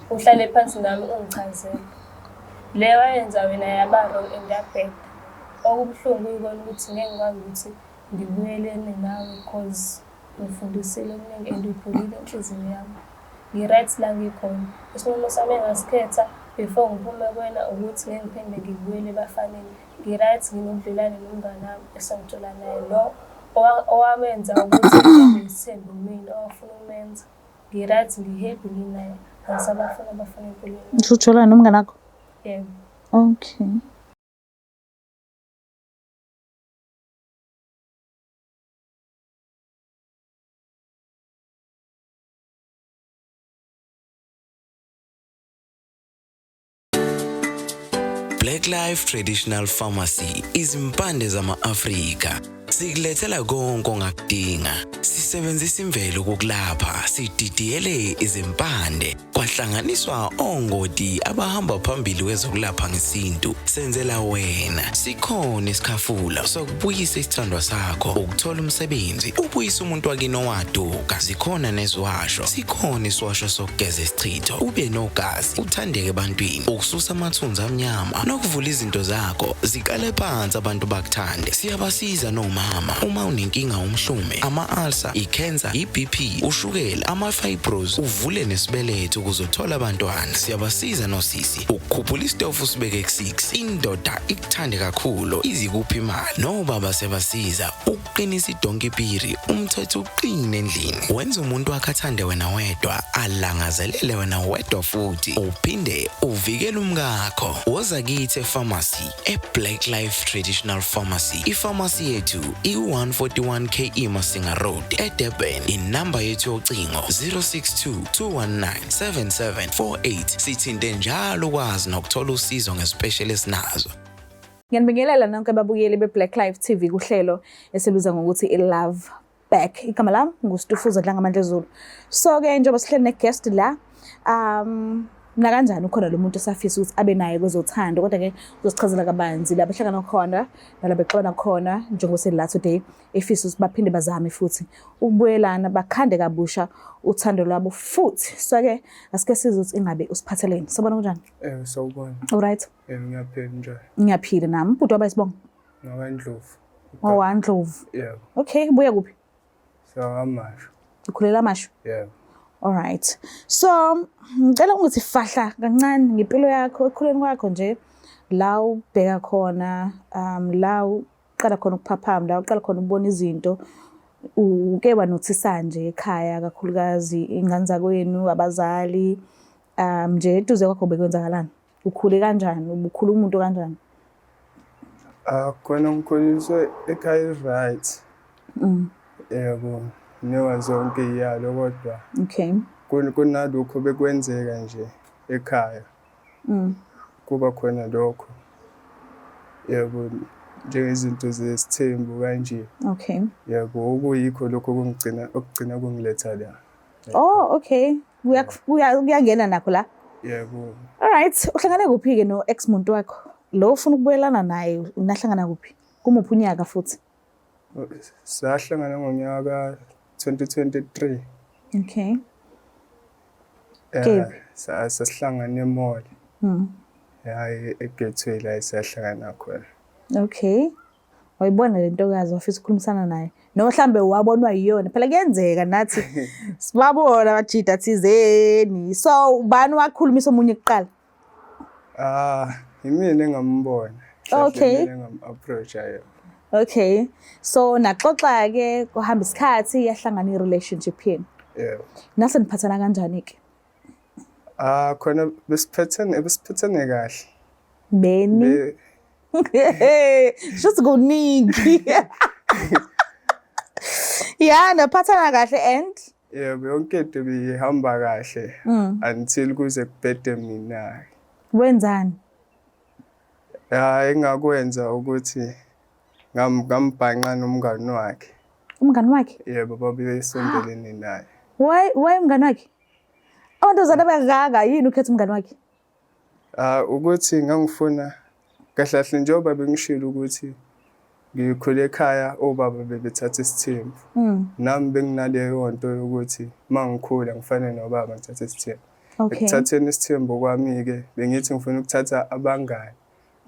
uhlale phansi nami ungichazele. Le wayenza wena yaba-wrong and yabheda. Okubuhlungu yikona ukuthi ngeke ngikwazi ukuthi ngibuyelene nawe because ngifundisile okuningi and uyivulile inhliziyo yami. Ngi-right la ngikhona. Isinqumo sami engasikhetha before ngiphume kuwena ukuthi ngeke ngiphinde ngibuyele ebafaneni. Ngi-right nginobudlelwane nomngani wami esangithola naye lo owamenza ukuthi ngibe isithembu kumina owafuna ukumenza. Ngi-right ngi-happy nginaye. Angisabafuna abafana empilweni. Ngisho utholana nomngani wakho? Yebo. Okay. Black Life Traditional Pharmacy izimpande zama-Afrika. Sikulethela konke ongakudinga. Sisebenzisa imvelo ukulapha, sididiyele izimpande, kwahlanganiswa ongoti abahamba phambili kwezokulapha ngesintu. Senzela wena. Sikhona isikhafula sokubuyisa isithandwa sakho, ukuthola umsebenzi, ubuyisa umuntu wakini owaduka. Sikhona neziwasho. Sikhona isiwasho sokugeza isichitho, ube nogazi, uthandeke ebantwini, ukususa amathunzi amnyama, nokuvula izinto zakho zikale phansi abantu bakuthande. Siyabasiza nomama uma unenkinga umhlume, ama-ulcer, i-cancer, i-BP, ushukela, ama-fibros, uvule nesibeletho ukuzothola abantwana. Siyabasiza nosisi ukukhuphula isitofu sibeke ku-6, indoda ikuthande kakhulu izikuphi imali. Nobaba sebasiza ukuqinisa idonkipiri, umthetho uqine endlini. Wenza umuntu wakhe athande wena wedwa, alangazelele wena wedwa futhi uphinde uvikele umkakho. Woza kithi epharmacy eBlack Life Traditional Pharmacy. Ipharmacy yethu i-141 KE Masinga Road eDurban. Inamba yethu yocingo 062 219 7748. Sithinte njalo ukwazi nokuthola usizo ngespecialist nazo. Ngiyanibingelela nonke ababukeli beBlack Life TV kuhlelo esiluza ngokuthi i-Love Back. Igama lami nguStufuza Dlangamandla Zulu. So-ke njengoba sihleli ne-guest la, na kanjani ukhona lo muntu esafisa ukuthi abe naye kwezothando, kodwa-ke uzosichazela kabanzi la behlangana khona nala bexabana khona njengosela today, efisa ukuthi baphinde bazame futhi ukubuyelana, bakhande kabusha uthando lwabo futhi. So-ke asike sizwe ukuthi ingabe usiphatheleni. Sabona kunjani? Sawubona. Alright. Ngiyaphila njani? Ngiyaphila nami. Ubhuti waba isibongo? NgakaNdlovu. WaNdlovu. Yebo. Okay, buya kuphi? Amasho. Ukhulela Amasho? Yebo. Alright. So, ngicela ukuthi fahla kancane ngempilo yakho, ekhuleni kwakho nje, la ubheka khona, la uqala khona ukuphaphama, la uqala khona ukubona izinto, uke wanothisa nje ekhaya kakhulukazi ingane zakwenu, abazali, nje eduze kwakho bekwenzakalani? Ukhule kanjani? Ubukhula umuntu kanjani? Khona ngikhuliswe ekhaya right. Yebo. Newa zonke iyalo kodwa. Okay. Kunalokho bekwenzeka nje ekhaya. Kuba khona lokho. Yebo, njengezinto zesithembu kanje. Okay. Yebo, okuyikho lokho okugcina kungiletha la. Oh, okay. Uyangena nakho la? Yebo. Alright, uhlangane kuphi-ke no-ex muntu wakho? Lo ufuna ukubuyelana naye, unahlangana kuphi? Kumuphi unyaka futhi? Sahlangana ngonyaka 2023. Okay. Sasihlangana e-mall. Hayi eGateway la sahlangana khona. Okay. Wayibona le ntokazi wafisa ukukhulumisana naye. No mhlambe wabonwa yiyona. Phela kuyenzeka nathi sibabona abajida thizeni. So ubani wakhulumisa omunye kuqala? Yimina engambona. Okay. Ngam-approach ayo. Okay. So naxoxa ke kuhamba isikhathi yahlangana i-relationship yenu. Yebo. Nase niphathana kanjani ke? Khona besiphathane kahle. Beni. Just kuningi. Yeah, naphathana kahle and yebo yonke into bihamba kahle until kuze kubhede mina. Wenzani? Engakwenza ukuthi ngambhanqa nomngani wakhe. Umngani wakhe? Yebo babesondelene naye. Why umngani wakhe? Abantu zanabangaka yini ukhetha umngani wakhe? Ukuthi ngangifuna kahle kahle njengoba bengishilo ukuthi ngikhule ekhaya obaba bebethatha isithembu. Nami benginaleyo nto yokuthi mangikhula ngifane nobaba ngithathe isithembu. Okay. Ekuthatheni isithembu kwami-ke bengithi ngifuna ukuthatha abangani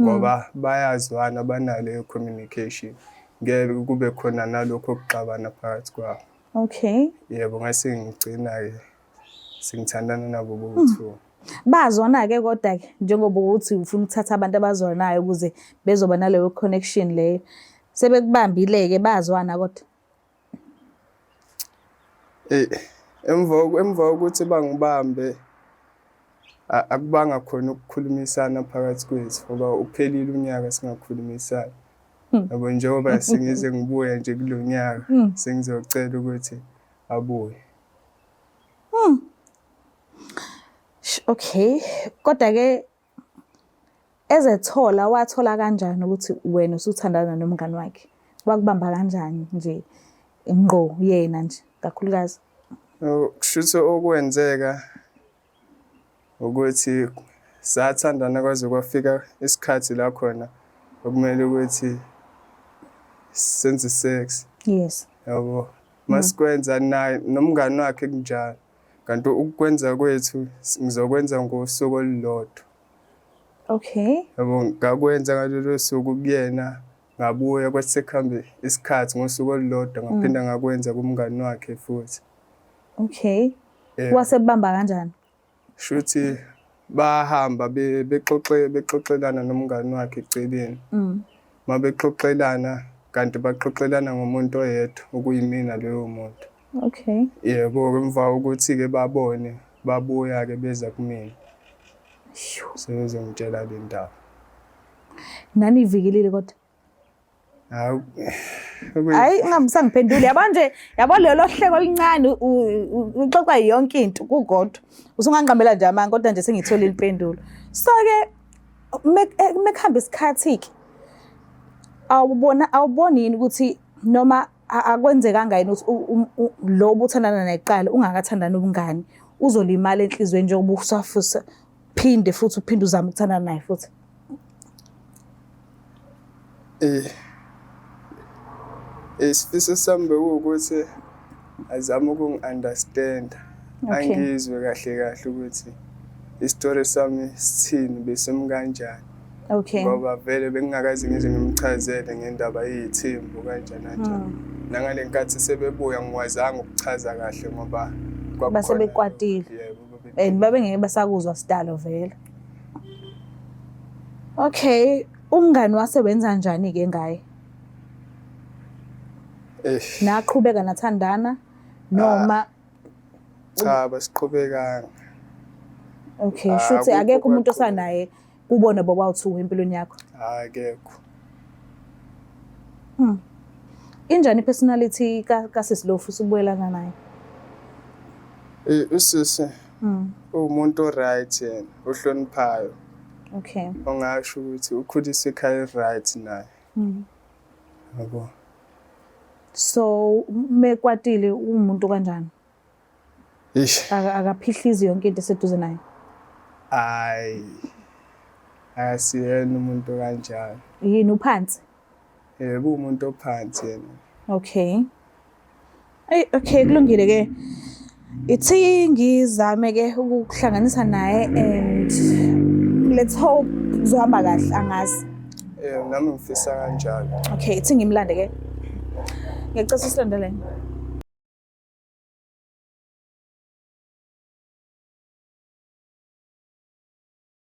ngoba bayazwana banaleyo communication. Ngeke kube khona nalokho okuxabana phakathi kwabo. Okay. Yebo, ngase ngigcina-ke sengithandana nabo bowu-2. Bazwana-ke kodwa-ke njengoba ukuthi ufuna ukuthatha abantu abazwanayo ukuze bezoba naleyo connection leyo. Sebekubambile-ke bazwana kodwa. Emva kokuthi bangibambe akubanga khona ukukhulumisana phakathi kwethu ngoba uphelile unyaka singakhulumisani. Yabo, njengoba sengize ngibuya nje kulo nyaka sengizocela ukuthi abuye. Okay. Kodwa-ke ezethola wathola kanjani ukuthi wena usuthandana nomngani wakhe? Wakubamba kanjani nje ngqo yena nje kakhulukazi? Kushuthi okwenzeka ukuthi sathandana kwaze kwafika isikhathi la khona okumele ukuthi senze sex. Yes. Yabo, masikwenza naye nomngani wakhe kunjalo. Kanti ukwenza kwethu ngizokwenza ngosuku olulodwa. Okay. Yabo, ngakwenza ngalelo suku kuyena ngabuya kwathi sekuhambe isikhathi ngosuku olulodwa ngaphinda ngakwenza kumngani wakhe futhi. Okay. Wasebamba kanjani? Shuthi bahamba bexoxelana nomngani wakhe eceleni. Mabexoxelana kanti baxoxelana ngomuntu oyedwa okuyimina leyo muntu. Okay. Yebo, emva kokuthi-ke babone babuya-ke beza kumina. Sebezongitshela le ndaba. Nani ivikilile kodwa? Hawu. Hayi ngangiphendule yabo lelo hleko elincane uxoxa yonke into kugodwa. Usungangiqambela nje amanga kodwa nje sengithola impendulo. So ke mekuhamba isikhathi ke awuboni yini ukuthi noma akwenzeka ngani ukuthi lo obuthandana naye kuqala ungakathandana ubungani uzolimala enhlizweni njengoba usafusa phinde futhi uphinde uzama ukuthandana naye futhi? Isifiso sami bekuwukuthi azame ukungi-understand. Okay. Angizwe kahle ukuthi isitori sami sithini besimi kanjani. Okay. Ngoba vele bengingakaze ngize ngimchazele ngendaba yezithembu kanjani. Nangale nkathi sebebuya ngiwazanga ukuchaza kahle ngoba base bekwatile. Yebo, And babengeke basakuzwa sidalo vele. Okay, umngani wasebenza njani ke ngaye? Naqhubeka nathandana noma cha basiqhubekanga. Okay, shuthi akekho umuntu osanaye kubona bobawu2 empilweni yakho? Akekho. Injani personality kaSisi lo futhi ubuyelana naye? Usisi umuntu oright yena, ohloniphayo. Okay. Ongasho ukuthi ukhulisa ikhaya right naye. Yabo. So mekwatile umuntu kanjani? Ish. Akaphihlizi yonke into eseduze naye? Hayi. Asiyena umuntu kanjalo. Yini uphansi? Yebo, umuntu ophansi yena. Okay. Okay, kulungile ke. Ithi ngizame ke ukuhlanganisa naye and let's hope kuzohamba kahle angazi. Nami ngifisa kanjalo. Okay, ithi ngimlande ke. Ngiyacela usilandelene.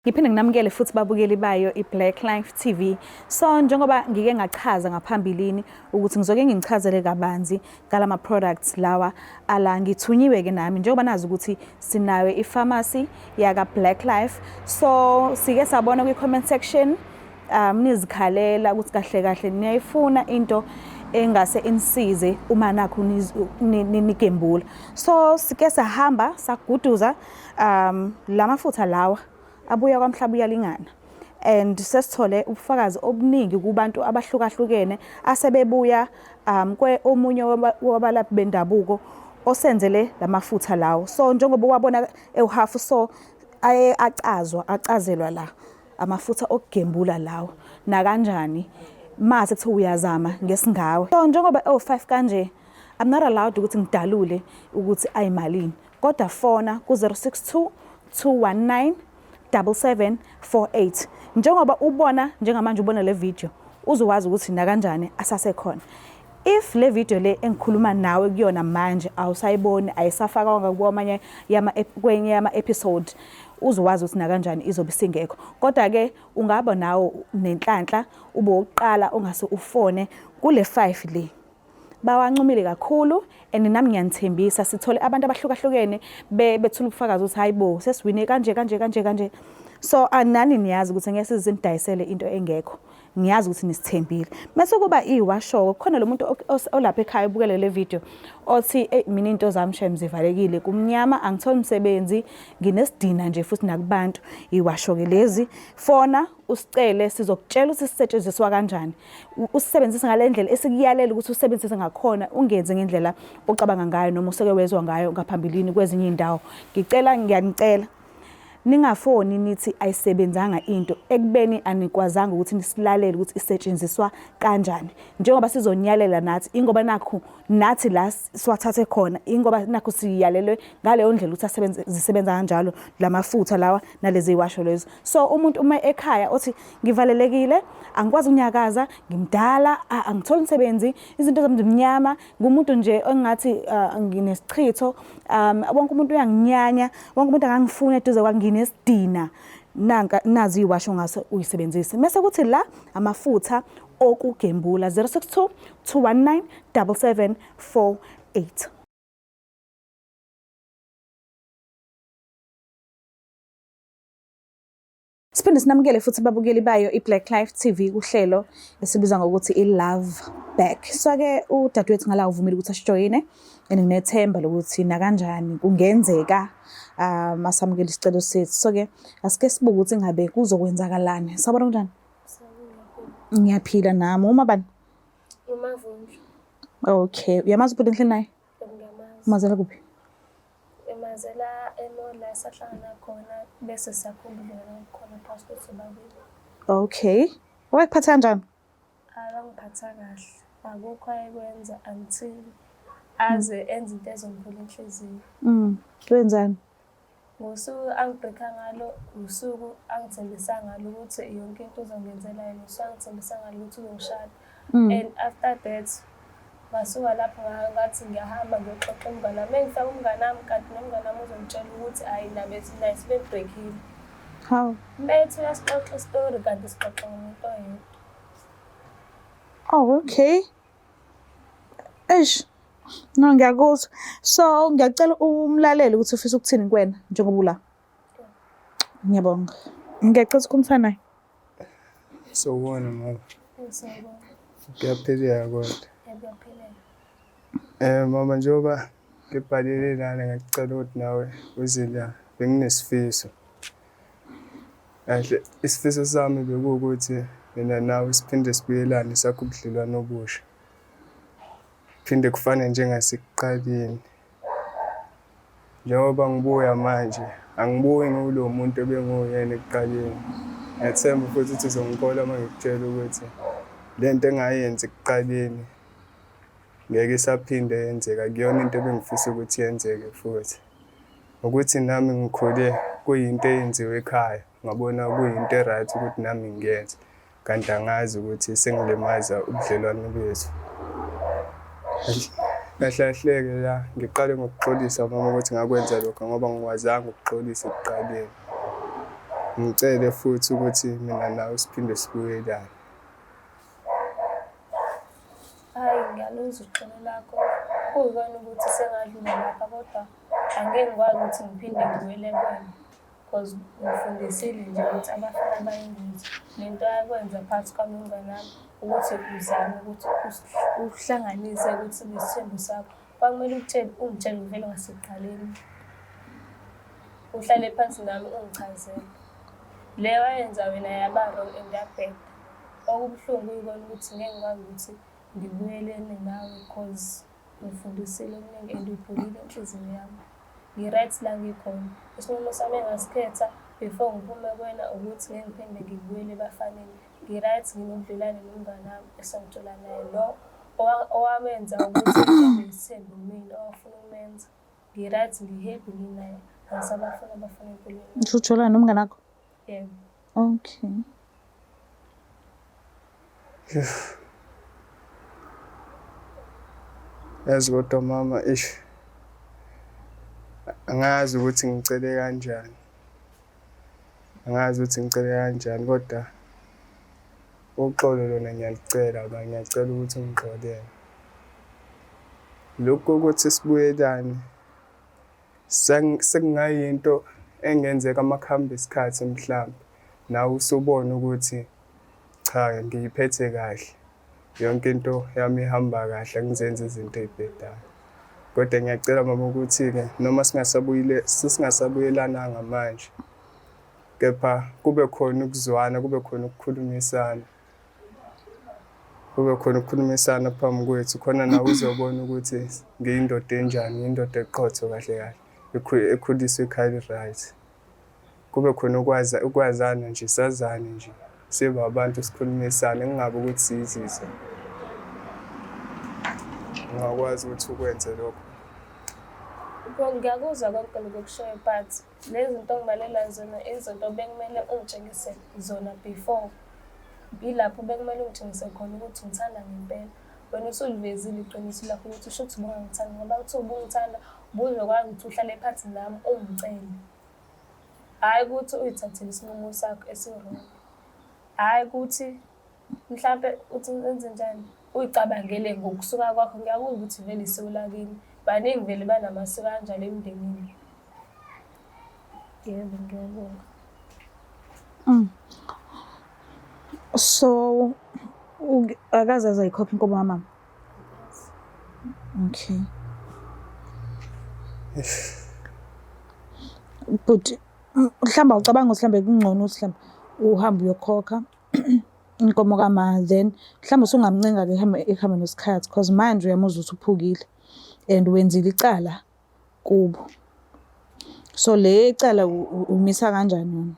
Ngiphinde nginamukele futhi babukeli bayo iBlack Life TV. So njengoba ngike ngachaza ngaphambilini ukuthi ngizoke ngichazele kabanzi ngalama products lawa ala ngithunyiwe ke nami njengoba nazi ukuthi sinawe ipharmacy yaka Black Life. So sike sabona kwi comment section nizikhalela ukuthi kahle kahle niyayifuna into engase insize uma nakho nigembula. So sike sahamba saguduza lamafutha lawa abuya kwaMhlaba uyalingana and sesithole ubufakazi obuningi kubantu abahlukahlukene asebebuya omunye wabalaphi bendabuko osenzele lamafutha lawo. So njengoba wabona ehafu so acazelwa la amafutha okugembula lawo na kanjani mase kuthi uyazama ngesingawe. So njengoba 5 kanje I'm not allowed ukuthi ngidalule ukuthi ayimalini kodwa fona ku 062 219 7748. Njengoba ubona njengamanje ubona le video uzokwazi ukuthi na kanjani asasekhona. If le video le engikhuluma nawe kuyona manje awusayiboni ayisafakanga kwenye yama episode uzokwazi ukuthi na kanjani izobe singekho. Kodwa ke ungaba nawo nenhlanhla ube uqala ongase ufone kule 5 le. Bawancumile kakhulu and nami ngiyanithembisa sithole abantu abahlukahlukene bethula ubufakazi ukuthi hayibo sesiwine kanje. So anani niyazi ukuthi ngeke sizindayisele into engekho. Ngiyazi ukuthi nisithembile. Mase kuba iwasho khona lo muntu olapha ekhaya ubukele le video othi mina into zami shem zivalekile kumnyama angitholi umsebenzi nginesidina nje futhi nakubantu iwasho ke lezi fona usicele sizokutshela ukuthi sisetshenziswa kanjani. Usebenzise ngalendlela esikuyalela ukuthi usebenzise ngakhona ungenze ngendlela ocabanga ngayo noma useke wezwa ngayo ngaphambilini kwezinye indawo. Ngiyanicela ningafoni nithi ayisebenzanga into ekubeni anikwazanga ukuthi nisilalele ukuthi isetshenziswa kanjani. Njengoba sizonyalela nathi ingoba nakho nathi la siwathathe khona ingoba nakho siyalelwe ngaleyo ndlela ukuthi zisebenza kanjalo lamafutha lawa nalezi iwasho lezo. So umuntu uma ekhaya othi ngivalelekile angikwazi ukunyakaza ngimdala angithola umsebenzi izinto zami zimnyama ngumuntu nje engathi nginesichitho wonke umuntu uyanginyanya wonke umuntu akangifuni eduze kwanginesidina nazi iwasho ngase uyisebenzise. Mase kuthi la amafutha okugembula 062 219 7748. Siphinde sinamukele futhi babukeli bayo iBlack Life TV kuhlelo esibiza ngokuthi iLove Back. So ke udadewethu ngala uvumile ukuthi asijoyine and nginethemba lokuthi na kanjani kungenzeka masamukele isicelo sethu. So ke asike sibuke ukuthi ngabe kuzokwenzakalani. Sabona kanjani? Ngiyaphila nami uma bani? Umavunja. Okay, uyamazi ubhuti endlini naye? Ngiyamazi. Mazela kuphi? Emazela emola esahlangana khona bese siyakhumbulana khona passport sobabili. Okay. Wayekuphatha kanjani? Angiphatha kahle. Akukho ayekwenza until aze enze into ezomphula inhliziyo. Wenzani? Ngosuku angibreaka ngalo, usuku angithembisa ngalo ukuthi yonke into uzongenzela yena, usuku angithembisa ngalo ukuthi uzongishada. And after that basuka lapho ngathi ngiyahamba ngiyoxoxa umngane wami. Engifaka umngane wami kanti nomngane wami uzongitshela ukuthi hayi nabe sibebreakile. How? Bethu uyasixoxa story kanti sixoxa ngomuntu oyedwa. Oh, okay. Eish. No, ngiyakuzwa. So ngiyacela umlaleli ukuthi ufisa ukuthini kuwena njengoba ula. Ngiyabonga. Ngiyacela ukukhuluma naye. So wona mama. Ngiyabonga. Ngiyapheleka kodwa. Ngiyapheleka. Mama njengoba ngibhalile lana ngicela ukuthi nawe uze la benginesifiso. Kahle isifiso sami bekuwukuthi mina nawe siphinde sibuyelane sakho ubudlelwano obusha. Phinde kufane njengasekuqaleni. Njengoba ngibuya manje angibuyi ngulo muntu ebenguyena ekuqaleni. Ngiyathemba futhi ukuthi uzongikhola uma ngikutshela ukuthi lento engayenza ekuqaleni ngeke isaphinde yenzeka kuyona into ebengifisa ukuthi yenzeke futhi. Ukuthi nami ngikhule kuyinto eyenziwe ekhaya ngabona kuyinto eright ukuthi nami ngiyenze kanti angazi ukuthi sengilimaza ubudlelwano bethu. Kahlahleke la ngiqale ngokuxolisa mama ukuthi ngakwenza lokho ngoba ngiwazanga ukuxolisa ekuqaleni. Ngicele futhi ukuthi mina nawe siphinde sibuyelane. Hayi ngiyaluzwa uxolo lakho. Kuyikona ukuthi sengadlula lapha kodwa angeke ngikwazi ukuthi ngiphinde ngibuyele kuwena. Because ngifundisile nje ukuthi abafana bayingozi. Lento yakwenza phakathi kwami nomngane wami ukuthi uzame ukuthi uhlanganise ukuthi nesithembu sakho. Kwamele ungitshele uvele ngasekuqaleni. Uhlale phansi nami ungichazele. Le wayenza wena yaba wrong and yabheda. Okubuhlungu yikona ukuthi ngeke ngikwazi ukuthi ngibuyelene nawe because ngifundisile okuningi and uphulile inhliziyo yami. Ngi-right la ngikhona. Isinqumo sami engasikhetha before ngiphume kuwena ukuthi ngeke ngiphinde ngibuyele ebafaneni. Ngi-right nginobudlelwane nomngane wami esengithola naye lo owamenza ukuthi ngisithembe mina owafuna ukumenza. Ngi-right ngi-happy nginaye. angisabafuna abafuna empilweni. Ngisho ujolana nomngane wakho? Yebo. Okay. Yazi kodwa mama angazi ukuthi ngicele kanjani. Angazi ukuthi ngicele kanjani kodwa uxolo lona ngiyalicela ngiyacela ukuthi ungixolele. Lokho ukuthi sibuyelane sekungayinto engenzeka amakuhamba isikhathi mhlawumbe nawe usubona ukuthi cha ngiyiphethe kahle. Yonke into yami ihamba kahle angizenze izinto ezibhedayo. Kodwa ngiyacela mama ukuthi-ke noma singasabuyelana manje kepha kube khona ukuzwana, kube khona ukukhulumisana. Kube khona ukukhulumisana phambi kwethu khona nawe uzobona ukuthi ngiyindoda enjani, ngiyindoda eqotho kahle ekhuliswe ekhaya right. Kube khona ukwazana nje, sazane nje. Sibe abantu sikhulumisane kungabe ukuthi siyizizwe. Ngakwazi ukuthi ukwenze lokho. Ngiyakuzwa konke lokushoyo but lezi zinto ongibalela zona izinto bekumele ungitshengise zona before. Ilapho bekumele ungitshengise khona ukuthi ngithanda ngempela. Wena usulivezile iqiniso lakho ukuthi usho ukuthi ubungangithanda ngoba uthi ubungithanda ubuzokwazi ukuthi uhlale phansi nami ungicele. Hayi ukuthi uyithathele isinqumo sakho esi-wrong. Hayi ukuthi mhlambe uthi wenze njani uyicabangele ngokusuka kwakho. Ngiyakuzwa ukuthi vele isiko lakini baningi vele banamasiko kanjalo emndenini. Yebo ngiyabonga. So akaze azayikhokha inkomo kamama? Okay. But mhlawumbe ucabanga ukuthi mhlawumbe kungcono ukuthi mhlawumbe uhambe uyokhokha inkomo kamama then mhlawumbe usungamncenga-ke ekuhambe nesikhathi because manje uyamuzwa ukuthi uphukile and wenzile icala kubo. So le icala umisa kanjani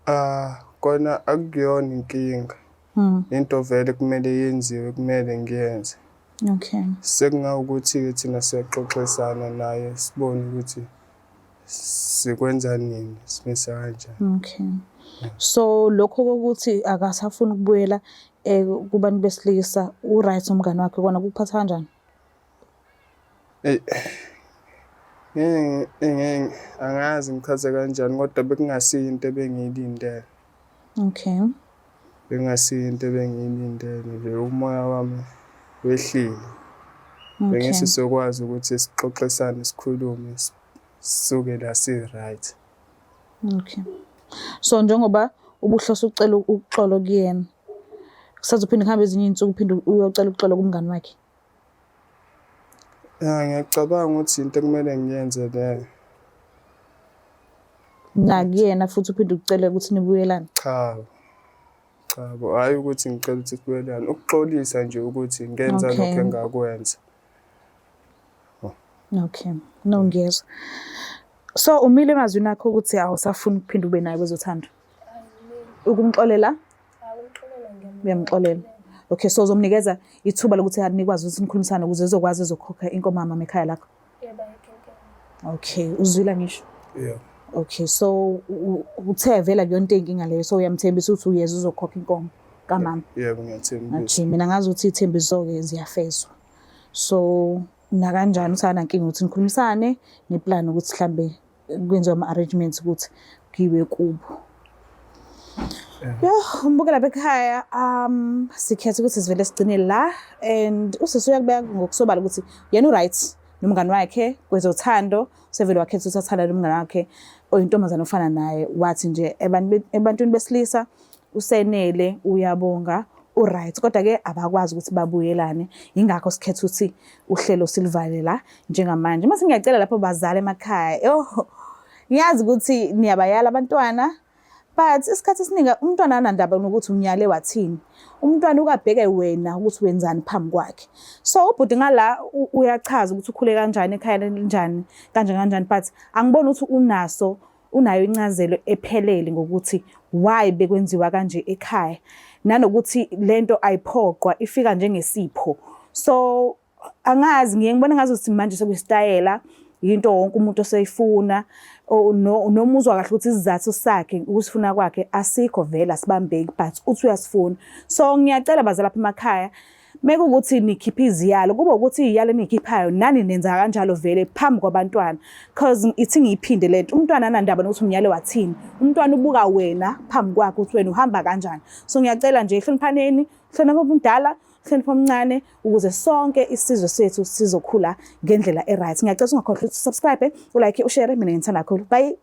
yona? Kona akuyona inkinga. Into vele kumele yenziwe, kumele ngiyenze. Okay. Sekungawukuthi-ke thina siyaxoxisana naye sibone ukuthi sikwenza nini, simisa kanjani. Okay. So lokho kokuthi akasafuni ukubuyela kubantu besilisa u-right umngane wakhe kona kuphatha kanjani? Angazi ngichaze kanjani kodwa bekungasiyo into ebengiyilindele. Okay. Bekungasiyo into ebengiyilindele nje umoya wami wehlile. Bengisizokwazi ukuthi sixoxisane sikhulume sisuke la si-right. Okay. So njengoba ubuhlose ucela ukuxolo kuyena kusazophinde kuhambe ezinye izinsuku uphinde uyocela ukuxolo kumngane wakhe? Ngiyacabanga ukuthi into ekumele ngiyenze leyo. Nakuyena futhi uphinde ucele ukuthi nibuyelane? Cha, hayi ukuthi ngicela ukuthi sibuyelane. Ukuxolisa nje ukuthi ngenza lokho engakwenza. Okay. No ngiyezwa. So umile emazwini akho ukuthi awusafuni ukuphinda ube naye kwezothando? Ukumxolela? Uyamxolela. Okay, so uzomnikeza ithuba lokuthi anikwazi ukuthi nikhulumisane ukuze ezokwazi ezokhokha inkomo mama ekhaya lakho? Yebo. Okay, uzwila ngisho? Yeah. Okay, so uthe vela kuyonto inkinga leyo so uyamthembisa ukuthi uyeza uzokhokha inkomo kamama? Yebo ngiyathembisa. Okay, mina ngazi ukuthi ithembiso-ke ziyafezwa. So nakanjani uthi anankinga ukuthi nikhulumisane neplan ukuthi mhlambe kwenziwe ama-arrangements ukuthi kiwe kubo. Umbuke lapha ekhaya sikhethe ukuthi sivele sigcine la and usisi uyakubeka ngokusobala ukuthi yena u-right nomngane wakhe kwezothando sevele wakhetha ukuthi athanda nomngane wakhe oyintombazane ofana naye wathi nje ebantwini besilisa usenele uyabonga u-right kodwa-ke abakwazi ukuthi babuyelane ingakho sikhetha ukuthi uhlelo silivale la njengamanje. Mase ngiyacela lapho bazali emakhaya ngiyazi ukuthi niyabayala abantwana but isikhathi esiningi umntwana anandaba nokuthi umnyale wathini. Umntwana ukabheke wena ukuthi wenzani phambi kwakhe. So ubhuti ngala uyachaza ukuthi ukhule kanjani ekhaya linjani kanjani but angiboni ukuthi unayo incazelo ephelele ngokuthi why bekwenziwa kanje ekhaya nanokuthi lento ayiphoqwa ifika njengesipho. So angazi ngiyengibona ngazi ukuthi manje sekuyistayela into wonke umuntu oseyifuna noma uzwa kahle ukuthi isizathu sakhe ukusifuna kwakhe asikho vele asibambeki but uthi uyasifuna. So ngiyacela bazali lapha emakhaya mekuwukuthi nikhipha iziyalo kube ukuthi iziyalo enikhiphayo nani nenza kanjalo vele phambi kwabantwana because ithi ngiyiphinde lento umntwana anandaba nokuthi umnyalo wathini umntwana ubuka wena phambi kwakhe ukuthi wena uhamba kanjani. So ngiyacela nje hloniphaneni hlonipha umdala hlonipha omncane ukuze sonke isizwe sethu sizokhula ngendlela eright. Ngiyacela ungakhohlwa ukuthi subscribe ulike ushare mina ngithanda kakhulu. Bye.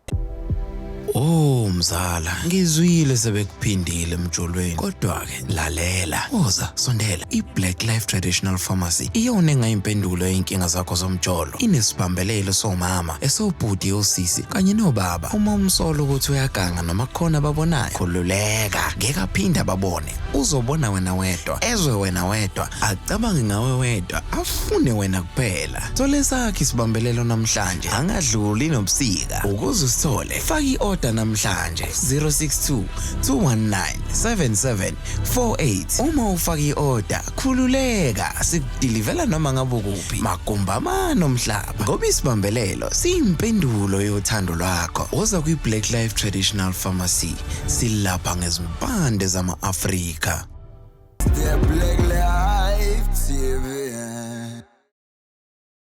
Oh mzala, ngizwile sebekuphindile emjolweni. Kodwa-ke lalela, woza sondela. I-Black Life Traditional Pharmacy iyona engayimpendulo yey'nkinga zakho zomjolo. Inesibambelelo somama, esobhuti osisi kanye nobaba. Uma umsolo ukuthi uyaganga noma khona babonayo, khululeka, ngeke aphinde ababone. Uzobona wena wedwa, ezwe wena wedwa, acabange ngawe wedwa, afune wena kuphela. Thole sakhe isibambelelo namhlanje, angadluli nobusika. Ukuze usithole, faka i-order namhlanje 062 219 7748. Uma ufaka i-order khululeka sikudilivela noma ngabe kuphi magumbama nomhlaba ngoba isibambelelo siyimpendulo yothando lwakho. Woza kwi-Black Life Traditional Pharmacy silapha ngezimpande zama-Afrika. The Black Life TV.